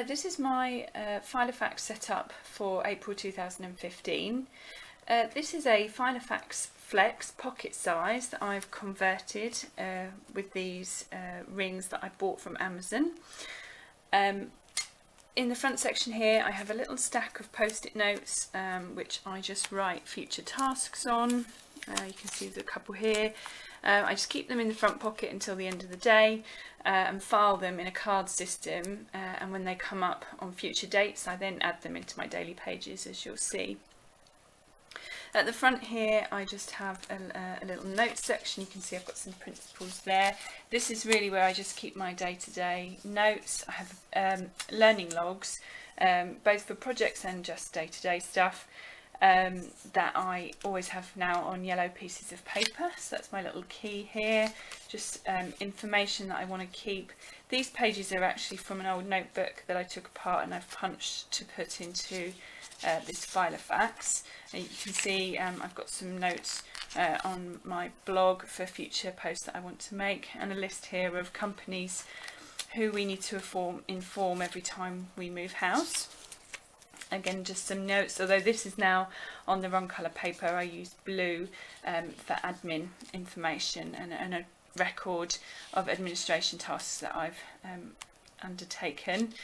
This is my Filofax setup for April 2015. This is a Filofax Flex pocket size that I've converted with these rings that I bought from Amazon. In the front section here I have a little stack of post-it notes which I just write future tasks on. You can see there's a couple here. I just keep them in the front pocket until the end of the day and file them in a card system, and when they come up on future dates I then add them into my daily pages, as you'll see. At the front here I just have a little notes section. You can see I've got some principles there. This is really where I just keep my day-to-day notes. I have learning logs, both for projects and just day-to-day stuff. That I always have now on yellow pieces of paper, so that's my little key here. Just information that I want to keep. These pages are actually from an old notebook that I took apart and I've punched to put into this Filofax. And you can see I've got some notes on my blog for future posts that I want to make, and a list here of companies who we need to inform every time we move house. Again, just some notes, although this is now on the wrong colour paper. I use blue for admin information and a record of administration tasks that I've undertaken.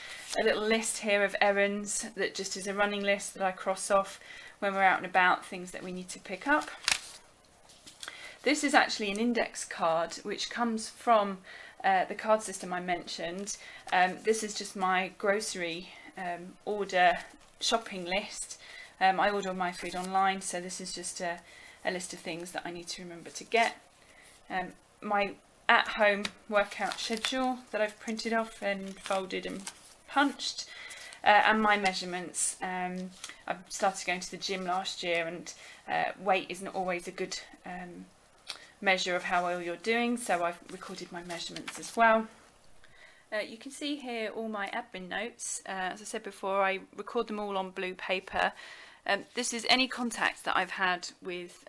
A little list here of errands that just is a running list that I cross off when we're out and about, things that we need to pick up. This is actually an index card which comes from the card system I mentioned. This is just my grocery order shopping list. I order my food online, so this is just a list of things that I need to remember to get. My at-home workout schedule that I've printed off and folded and punched, and my measurements. I started going to the gym last year, and weight isn't always a good measure of how well you're doing, so I've recorded my measurements as well. You can see here all my admin notes. As I said before, I record them all on blue paper. This is any contacts that I've had with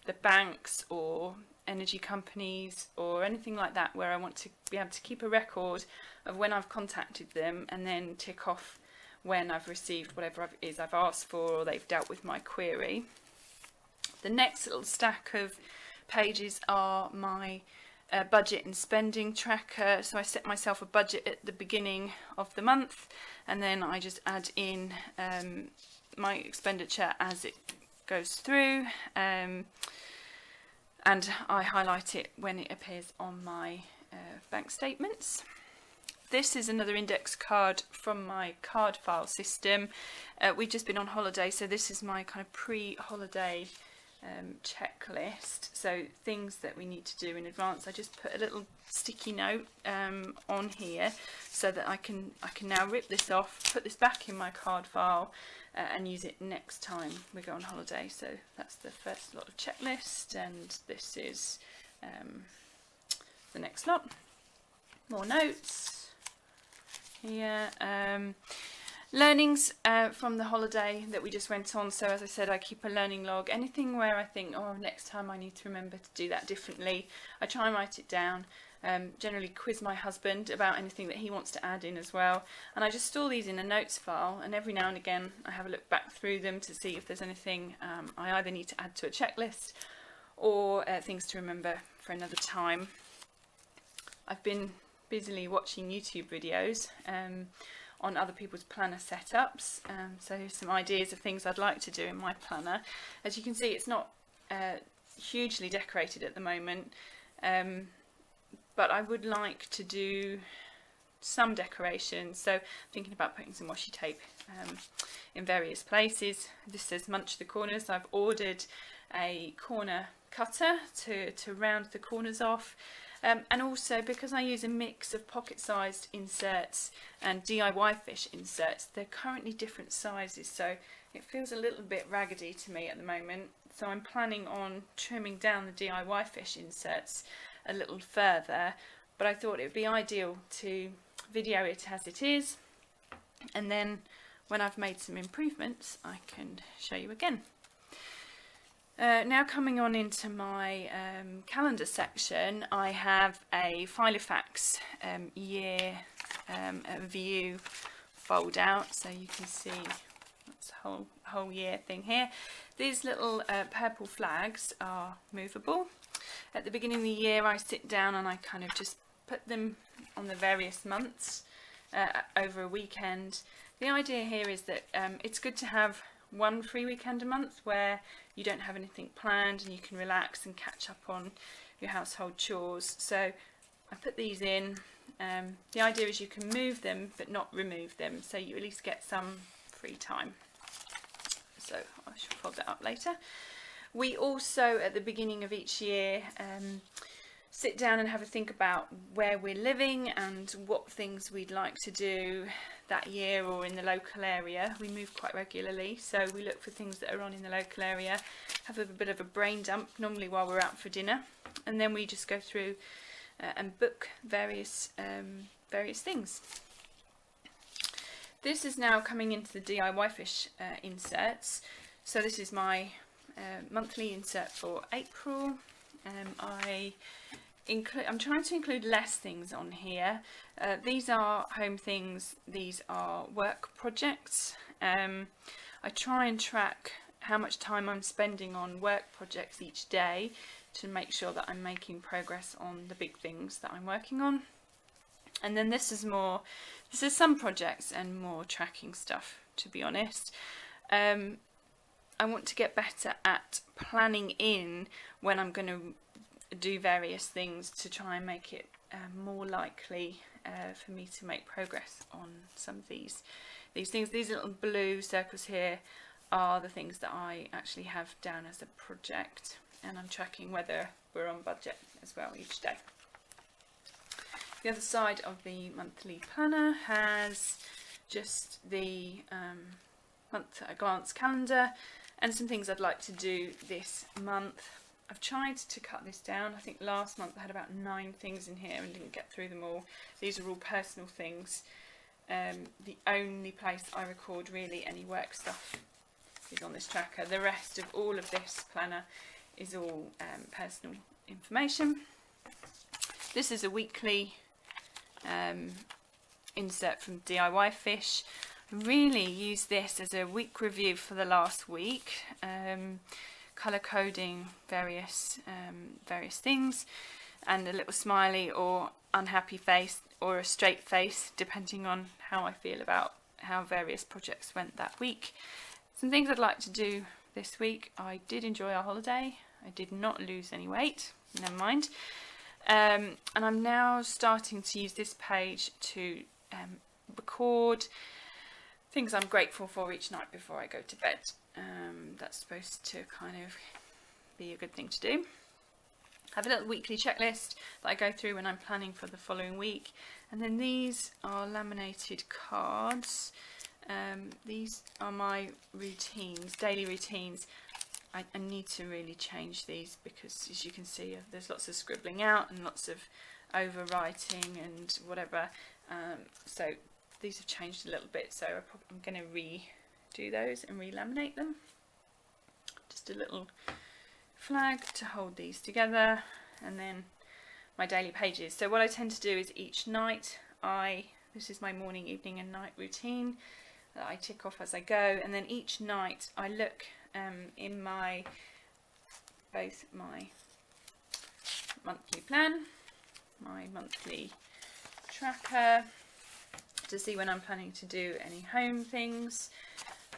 the banks or energy companies or anything like that, where I want to be able to keep a record of when I've contacted them and then tick off when I've received whatever it is I've asked for or they've dealt with my query. The next little stack of pages are my budget and spending tracker. So I set myself a budget at the beginning of the month, and then I just add in my expenditure as it goes through, and I highlight it when it appears on my bank statements. This is another index card from my card file system. We've just been on holiday, so this is my kind of pre-holiday checklist, so things that we need to do in advance. I just put a little sticky note on here so that I can now rip this off, put this back in my card file and use it next time we go on holiday. So that's the first lot of checklist, and this is the next lot. More notes here. Learnings from the holiday that we just went on. So as I said, I keep a learning log. Anything where I think, oh, next time I need to remember to do that differently, I try and write it down. Generally quiz my husband about anything that he wants to add in as well. And I just store these in a notes file, and every now and again I have a look back through them to see if there's anything I either need to add to a checklist or things to remember for another time. I've been busily watching YouTube videos on other people's planner setups, so here's some ideas of things I'd like to do in my planner. As you can see, it's not hugely decorated at the moment, but I would like to do some decoration, so I'm thinking about putting some washi tape in various places. This says munch the corners, so I've ordered a corner cutter to round the corners off. And also, because I use a mix of pocket-sized inserts and DIY fish inserts, they're currently different sizes, so it feels a little bit raggedy to me at the moment. So I'm planning on trimming down the DIY fish inserts a little further, but I thought it would be ideal to video it as it is, and then when I've made some improvements I can show you again. Now coming on into my calendar section, I have a Filofax year a view fold out, so you can see that's a whole year thing here. These little purple flags are movable. At the beginning of the year I sit down and I kind of just put them on the various months over a weekend. The idea here is that it's good to have one free weekend a month where you don't have anything planned and you can relax and catch up on your household chores. So I put these in. The idea is you can move them but not remove them, so you at least get some free time. So I shall fold that up later. We also, at the beginning of each year, sit down and have a think about where we're living and what things we'd like to do that year or in the local area. We move quite regularly, so we look for things that are on in the local area, have a bit of a brain dump, normally while we're out for dinner, and then we just go through and book various things. This is now coming into the DIY fish inserts. So this is my monthly insert for April. I'm trying to include less things on here. These are home things, these are work projects. I try and track how much time I'm spending on work projects each day to make sure that I'm making progress on the big things that I'm working on. And then this is some projects and more tracking stuff, to be honest. I want to get better at planning in when I'm going to do various things to try and make it more likely for me to make progress on some of these things. These little blue circles here are the things that I actually have down as a project, and I'm tracking whether we're on budget as well each day. The other side of the monthly planner has just the month at a glance calendar and some things I'd like to do this month. I've tried to cut this down. I think last month I had about 9 things in here and didn't get through them all. These are all personal things. The only place I record really any work stuff is on this tracker. The rest of all of this planner is all personal information. This is a weekly insert from DIY Fish. I really use this as a week review for the last week, colour coding various things, and a little smiley or unhappy face or a straight face depending on how I feel about how various projects went that week. Some things I'd like to do this week. I did enjoy our holiday. I did not lose any weight, never mind. And I'm now starting to use this page to record things I'm grateful for each night before I go to bed. That's supposed to kind of be a good thing to do. I have a little weekly checklist that I go through when I'm planning for the following week. And then these are laminated cards. These are my routines, daily routines. I need to really change these because, as you can see, there's lots of scribbling out and lots of overwriting and whatever. So these have changed a little bit, so I'm going to redo those and re-laminate them. Just a little flag to hold these together, and then my daily pages. So what I tend to do is each night this is my morning, evening and night routine that I tick off as I go, and then each night I look in both my monthly plan, my monthly tracker, to see when I'm planning to do any home things,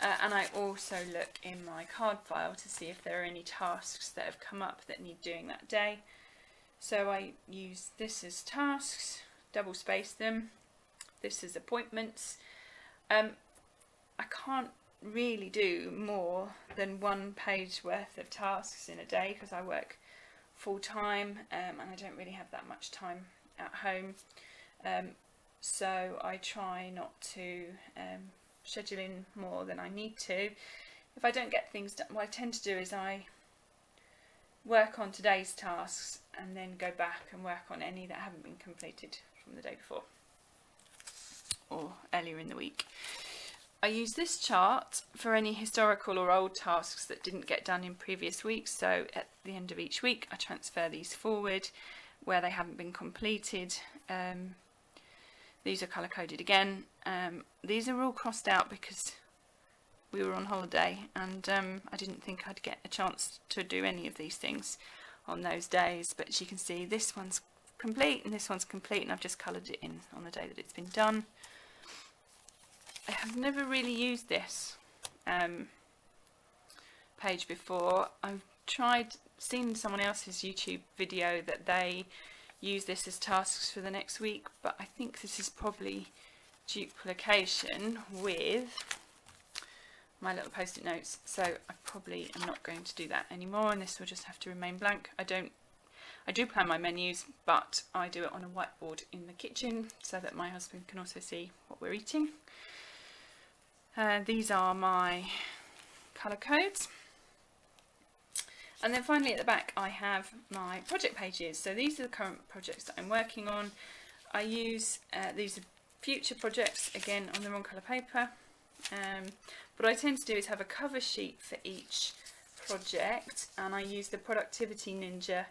and I also look in my card file to see if there are any tasks that have come up that need doing that day. So I use this as tasks, double space them. This is appointments. I can't really do more than 1 page worth of tasks in a day because I work full time and I don't really have that much time at home. So I try not to schedule in more than I need to. If I don't get things done, what I tend to do is I work on today's tasks and then go back and work on any that haven't been completed from the day before or earlier in the week. I use this chart for any historical or old tasks that didn't get done in previous weeks, so at the end of each week I transfer these forward where they haven't been completed. These are colour coded again. These are all crossed out because we were on holiday, and I didn't think I'd get a chance to do any of these things on those days. But as you can see, this one's complete and this one's complete, and I've just coloured it in on the day that it's been done. I have never really used this page before. I've seen someone else's YouTube video that they use this as tasks for the next week, but I think this is probably duplication with my little post-it notes, so I probably am not going to do that anymore, and this will just have to remain blank. I do plan my menus, but I do it on a whiteboard in the kitchen so that my husband can also see what we're eating. These are my colour codes. And then finally at the back I have my project pages. So these are the current projects that I'm working on. I use these are future projects, again on the wrong colour paper. What I tend to do is have a cover sheet for each project, and I use the Productivity Ninja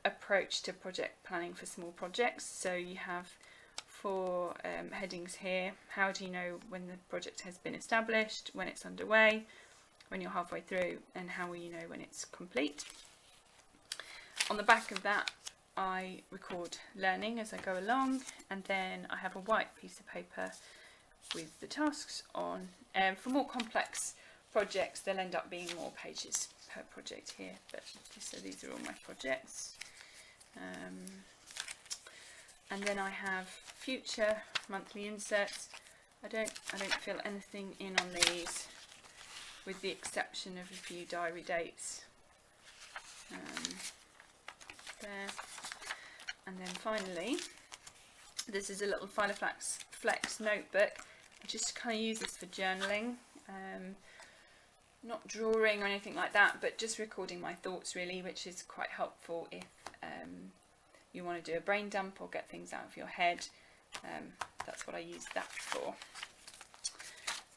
approach to project planning for small projects. So you have 4 headings here. How do you know when the project has been established, when it's underway, when you're halfway through, and how will you know when it's complete? On the back of that I record learning as I go along, and then I have a white piece of paper with the tasks on. For more complex projects there'll end up being more pages per project here, but just so these are all my projects. And then I have future monthly inserts. I don't fill anything in on these, with the exception of a few diary dates there. And then finally, this is a little Filofax notebook. I just kind of use this for journaling, not drawing or anything like that, but just recording my thoughts really, which is quite helpful if you want to do a brain dump or get things out of your head. That's what I use that for.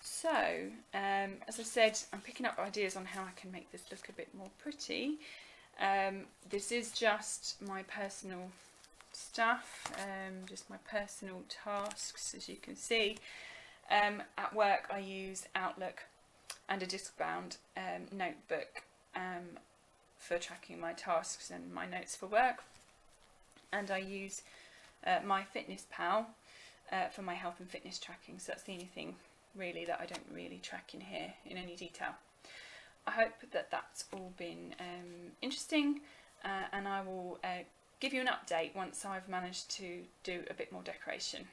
So, as I said, I'm picking up ideas on how I can make this look a bit more pretty. This is just my personal stuff, just my personal tasks, as you can see. At work I use Outlook and a disc-bound notebook for tracking my tasks and my notes for work. And I use my Fitness Pal for my health and fitness tracking, so that's the only thing really that I don't really track in here in any detail. I hope that that's all been interesting, and I will give you an update once I've managed to do a bit more decoration.